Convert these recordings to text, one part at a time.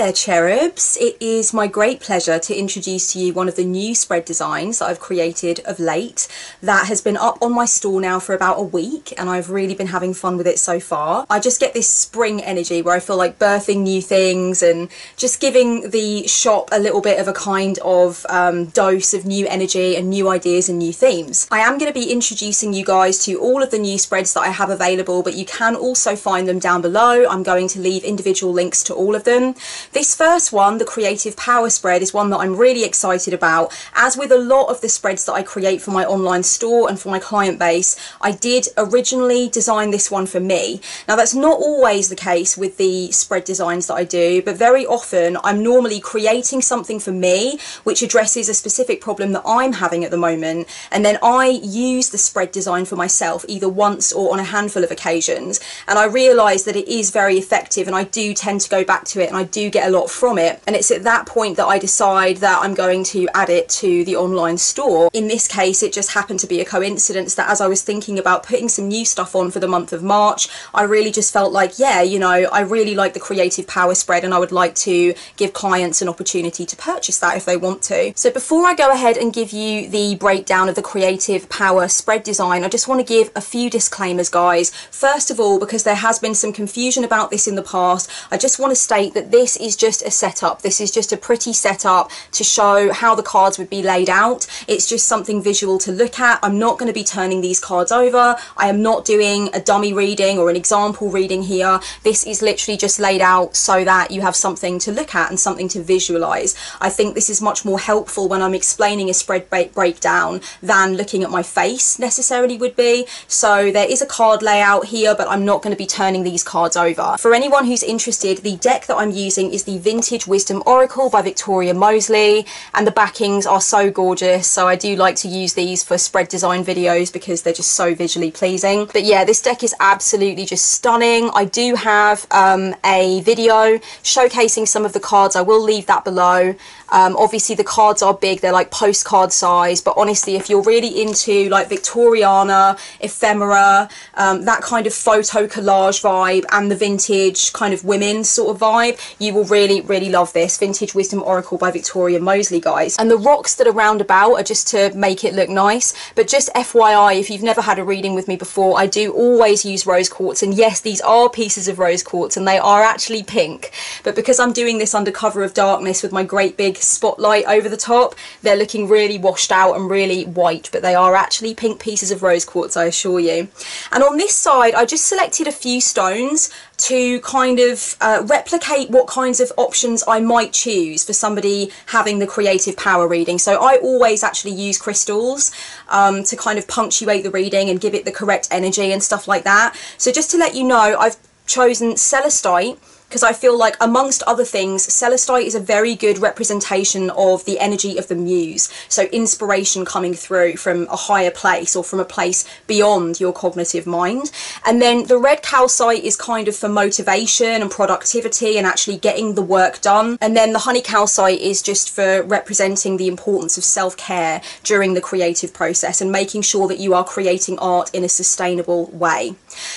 there, cherubs. It is my great pleasure to introduce to you one of the new spread designs that I've created of late that has been up on my store now for about a week, and I've really been having fun with it so far. I just get this spring energy where I feel like birthing new things and just giving the shop a little bit of a kind of dose of new energy and new ideas and new themes. I am going to be introducing you guys to all of the new spreads that I have available, but you can also find them down below. I'm going to leave individual links to all of them. This first one, the Creative Power spread, is one that I'm really excited about. As with a lot of the spreads that I create for my online store and for my client base, I did originally design this one for me. Now that's not always the case with the spread designs that I do, but very often I'm normally creating something for me which addresses a specific problem that I'm having at the moment, and then I use the spread design for myself either once or on a handful of occasions, and I realise that it is very effective and I do tend to go back to it and I do get a lot from it, and it's at that point that I decide that I'm going to add it to the online store. In this case it just happened to be a coincidence that as I was thinking about putting some new stuff on for the month of March, I really just felt like, yeah, you know, I really like the Creative Power spread and I would like to give clients an opportunity to purchase that if they want to. So before I go ahead and give you the breakdown of the Creative Power spread design, I just want to give a few disclaimers, guys. First of all, because there has been some confusion about this in the past, I just want to state that this is just a setup. This is just a pretty setup to show how the cards would be laid out. It's just something visual to look at. I'm not going to be turning these cards over. I am not doing a dummy reading or an example reading here. This is literally just laid out so that you have something to look at and something to visualize. I think this is much more helpful when I'm explaining a spread breakdown than looking at my face necessarily would be. So there is a card layout here, but I'm not going to be turning these cards over. For anyone who's interested, the deck that I'm using is the Vintage Wisdom Oracle by Victoria Moseley, and the backings are so gorgeous, so I do like to use these for spread design videos because they're just so visually pleasing. But yeah, this deck is absolutely just stunning. I do have a video showcasing some of the cards. I will leave that below. Obviously the cards are big, they're like postcard size, but honestly if you're really into like Victoriana, ephemera, that kind of photo collage vibe and the vintage kind of women sort of vibe, you will really love this Vintage Wisdom Oracle by Victoria Moseley, guys. And the rocks that are round about are just to make it look nice, but just FYI, if you've never had a reading with me before, I do always use rose quartz, and yes, these are pieces of rose quartz and they are actually pink, but because I'm doing this under cover of darkness with my great big spotlight over the top, they're looking really washed out and really white, but they are actually pink pieces of rose quartz, I assure you. And on this side I just selected a few stones to kind of replicate what kinds of options I might choose for somebody having the Creative Power reading. So I always actually use crystals to kind of punctuate the reading and give it the correct energy and stuff like that. So just to let you know, I've chosen celestite because I feel like, amongst other things, celestite is a very good representation of the energy of the muse. So inspiration coming through from a higher place or from a place beyond your cognitive mind. And then the red calcite is kind of for motivation and productivity and actually getting the work done. And then the honey calcite is just for representing the importance of self-care during the creative process and making sure that you are creating art in a sustainable way.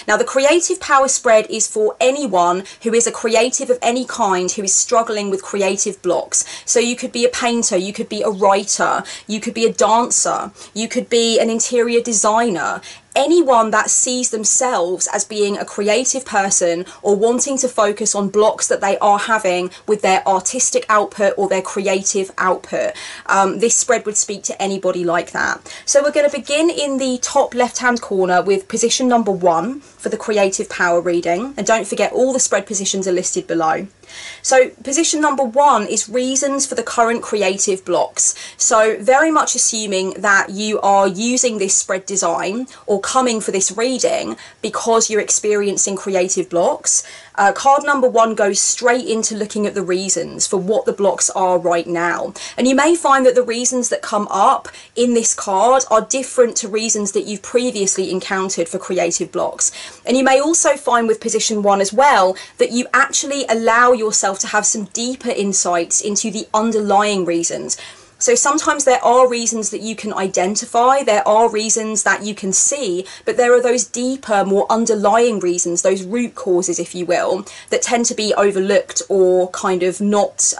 Now the Creative Power spread is for anyone who is a creative of any kind who is struggling with creative blocks. So you could be a painter, you could be a writer, you could be a dancer, you could be an interior designer. Anyone that sees themselves as being a creative person or wanting to focus on blocks that they are having with their artistic output or their creative output. This spread would speak to anybody like that. So we're going to begin in the top left hand corner with position number 1 for the Creative Power reading, and don't forget all the spread positions are listed below. So position number 1 is reasons for the current creative blocks. So very much assuming that you are using this spread design or coming for this reading because you're experiencing creative blocks. Card number 1 goes straight into looking at the reasons for what the blocks are right now. And you may find that the reasons that come up in this card are different to reasons that you've previously encountered for creative blocks. And you may also find with position 1 as well that you actually allow yourself to have some deeper insights into the underlying reasons. So sometimes there are reasons that you can identify, there are reasons that you can see, but there are those deeper, more underlying reasons, those root causes, if you will, that tend to be overlooked or kind of not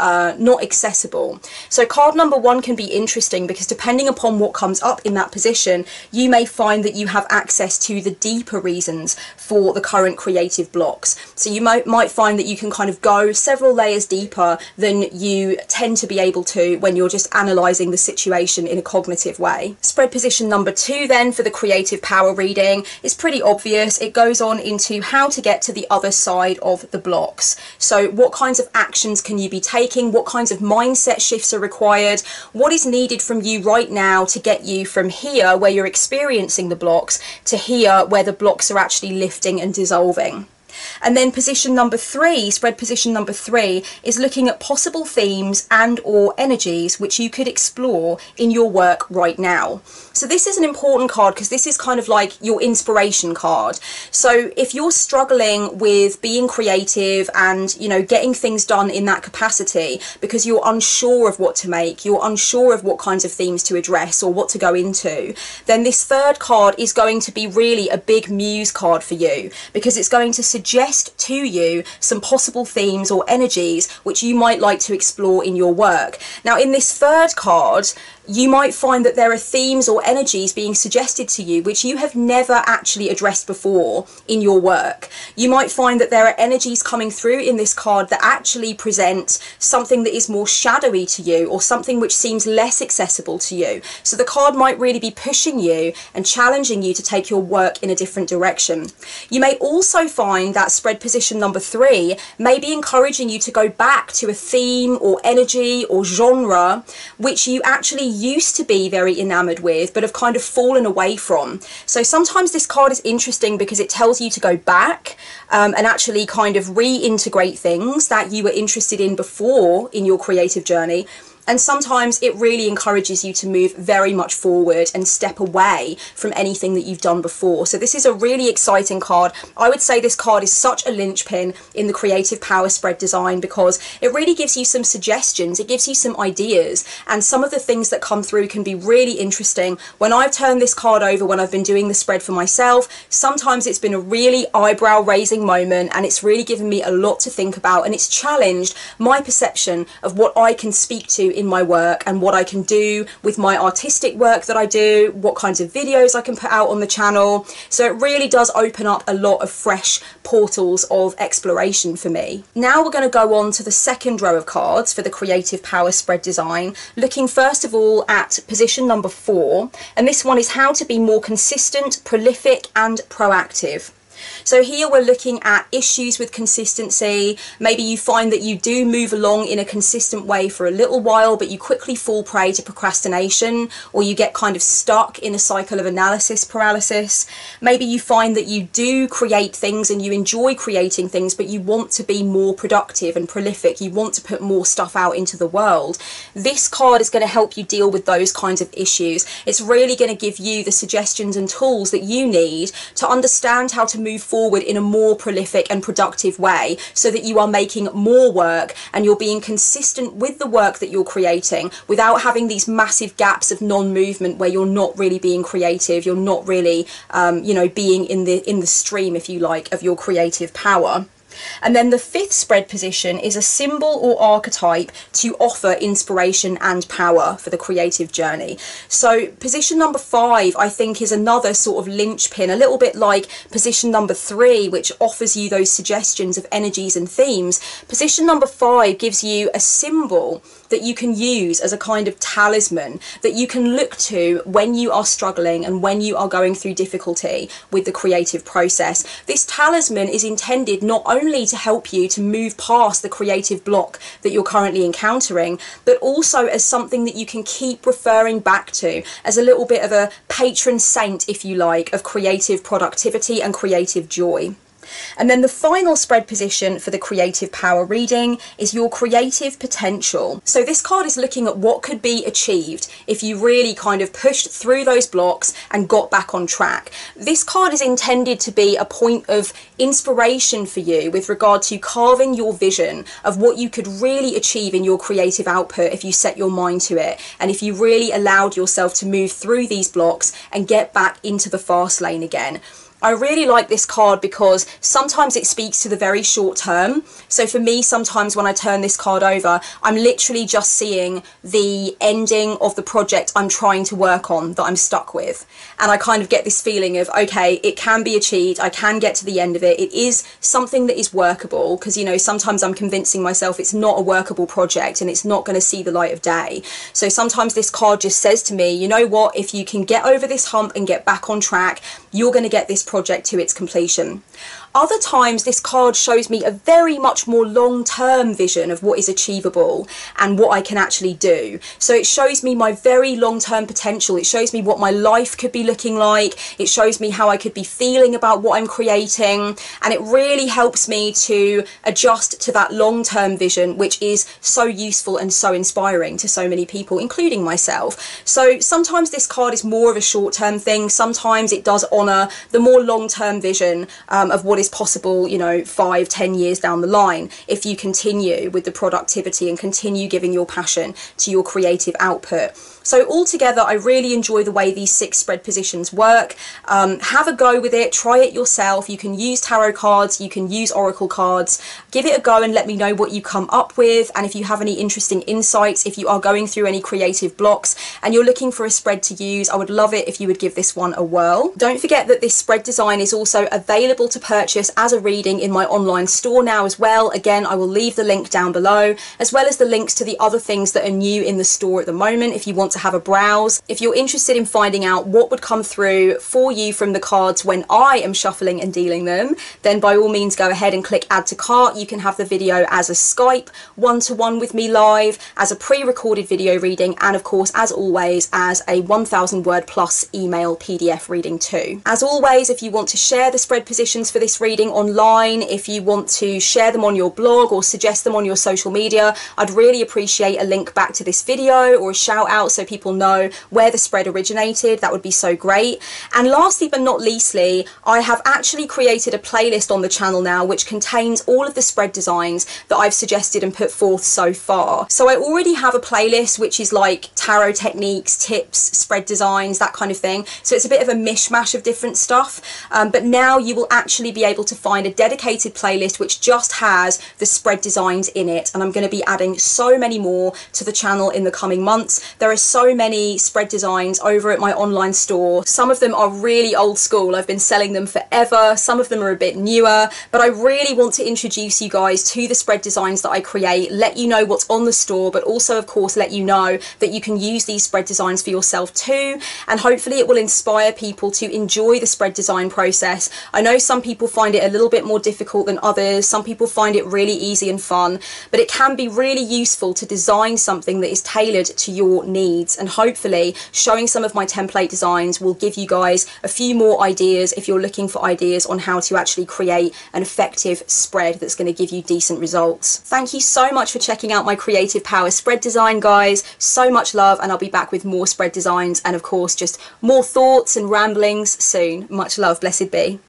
accessible. So card number 1 can be interesting because depending upon what comes up in that position, you may find that you have access to the deeper reasons for the current creative blocks. So you might find that you can kind of go several layers deeper than you tend to be able to when you're just analysing the situation in a cognitive way. Spread position number 2 then for the creative power reading is pretty obvious. It goes on into how to get to the other side of the blocks. So what kinds of actions can you be taking? What kinds of mindset shifts are required? What is needed from you right now to get you from here where you're experiencing the blocks to here where the blocks are actually lifting and dissolving? And then position number 3, spread position number 3, is looking at possible themes and or energies which you could explore in your work right now. So this is an important card because this is kind of like your inspiration card. So if you're struggling with being creative and, you know, getting things done in that capacity because you're unsure of what to make, you're unsure of what kinds of themes to address or what to go into, then this third card is going to be really a big muse card for you because it's going to suggest to you some possible themes or energies which you might like to explore in your work. Now in this third card, you might find that there are themes or energies being suggested to you which you have never actually addressed before in your work. You might find that there are energies coming through in this card that actually present something that is more shadowy to you or something which seems less accessible to you. So the card might really be pushing you and challenging you to take your work in a different direction. You may also find that spread position number 3 may be encouraging you to go back to a theme or energy or genre which you actually used to be very enamored with but have kind of fallen away from. So sometimes this card is interesting because it tells you to go back and actually kind of reintegrate things that you were interested in before in your creative journey. And sometimes it really encourages you to move very much forward and step away from anything that you've done before. So this is a really exciting card. I would say this card is such a linchpin in the creative power spread design because it really gives you some suggestions, it gives you some ideas, and some of the things that come through can be really interesting. When I've turned this card over, when I've been doing the spread for myself, sometimes it's been a really eyebrow raising moment and it's really given me a lot to think about, and it's challenged my perception of what I can speak to in my work and what I can do with my artistic work that I do, what kinds of videos I can put out on the channel. So it really does open up a lot of fresh portals of exploration for me. Now we're going to go on to the second row of cards for the creative power spread design, looking first of all at position number 4, and this one is how to be more consistent, prolific and proactive. So here we're looking at issues with consistency. Maybe you find that you do move along in a consistent way for a little while, but you quickly fall prey to procrastination, or you get kind of stuck in a cycle of analysis paralysis. Maybe you find that you do create things and you enjoy creating things, but you want to be more productive and prolific. You want to put more stuff out into the world. This card is going to help you deal with those kinds of issues. It's really going to give you the suggestions and tools that you need to understand how to move forward in a more prolific and productive way so that you are making more work and you're being consistent with the work that you're creating without having these massive gaps of non-movement where you're not really being creative, you're not really being in the stream, if you like, of your creative power. And then the fifth spread position is a symbol or archetype to offer inspiration and power for the creative journey. So position number 5, I think, is another sort of linchpin, a little bit like position number 3, which offers you those suggestions of energies and themes. Position number 5 gives you a symbol that you can use as a kind of talisman that you can look to when you are struggling and when you are going through difficulty with the creative process. This talisman is intended not only to help you to move past the creative block that you're currently encountering, but also as something that you can keep referring back to as a little bit of a patron saint, if you like, of creative productivity and creative joy. And then the final spread position for the creative power reading is your creative potential. So this card is looking at what could be achieved if you really kind of pushed through those blocks and got back on track. This card is intended to be a point of inspiration for you with regard to carving your vision of what you could really achieve in your creative output if you set your mind to it, and if you really allowed yourself to move through these blocks and get back into the fast lane again. I really like this card because sometimes it speaks to the very short term. So for me, sometimes when I turn this card over, I'm literally just seeing the ending of the project I'm trying to work on that I'm stuck with. And I kind of get this feeling of, okay, it can be achieved. I can get to the end of it. It is something that is workable, because, you know, sometimes I'm convincing myself it's not a workable project and it's not going to see the light of day. So sometimes this card just says to me, you know what, if you can get over this hump and get back on track, you're going to get this project to its completion. Other times this card shows me a very much more long-term vision of what is achievable and what I can actually do. So it shows me my very long-term potential. It shows me what my life could be looking like. It shows me how I could be feeling about what I'm creating. And it really helps me to adjust to that long-term vision, which is so useful and so inspiring to so many people, including myself. So sometimes this card is more of a short-term thing. Sometimes it does honour the more long-term vision of what is possible, you know, 5-10 years down the line, if you continue with the productivity and continue giving your passion to your creative output. So altogether, I really enjoy the way these 6 spread positions work. Have a go with it, try it yourself. You can use tarot cards, you can use oracle cards. Give it a go and let me know what you come up with, and if you have any interesting insights, if you are going through any creative blocks and you're looking for a spread to use, I would love it if you would give this one a whirl. Don't forget that this spread design is also available to purchase as a reading in my online store now as well. Again, I will leave the link down below, as well as the links to the other things that are new in the store at the moment if you want to have a browse. If you're interested in finding out what would come through for you from the cards when I am shuffling and dealing them, then by all means go ahead and click add to cart. You can have the video as a Skype one-to-one with me live, as a pre-recorded video reading, and of course, as always, as a 1,000 word plus email PDF reading too. As always, if you want to share the spread positions for this reading online, if you want to share them on your blog or suggest them on your social media, I'd really appreciate a link back to this video or a shout out so people know where the spread originated. That would be so great. And lastly but not leastly, I have actually created a playlist on the channel now which contains all of the spread designs that I've suggested and put forth so far. So I already have a playlist which is like tarot techniques, tips, spread designs, that kind of thing. So it's a bit of a mishmash of different stuff, but now you will actually be able to find a dedicated playlist which just has the spread designs in it, and I'm going to be adding so many more to the channel in the coming months. There are so many spread designs over at my online store. Some of them are really old school. I've been selling them forever. Some of them are a bit newer, but I really want to introduce you guys to the spread designs that I create, let you know what's on the store, but also of course let you know that you can use these spread designs for yourself too, and hopefully it will inspire people to enjoy the spread design process. I know some people find it a little bit more difficult than others. Some people find it really easy and fun, but it can be really useful to design something that is tailored to your needs, and hopefully showing some of my template designs will give you guys a few more ideas if you're looking for ideas on how to actually create an effective spread that's going to give you decent results. Thank you so much for checking out my Creative Power spread design, guys. So much love, and I'll be back with more spread designs and of course just more thoughts and ramblings soon. Much love, blessed be.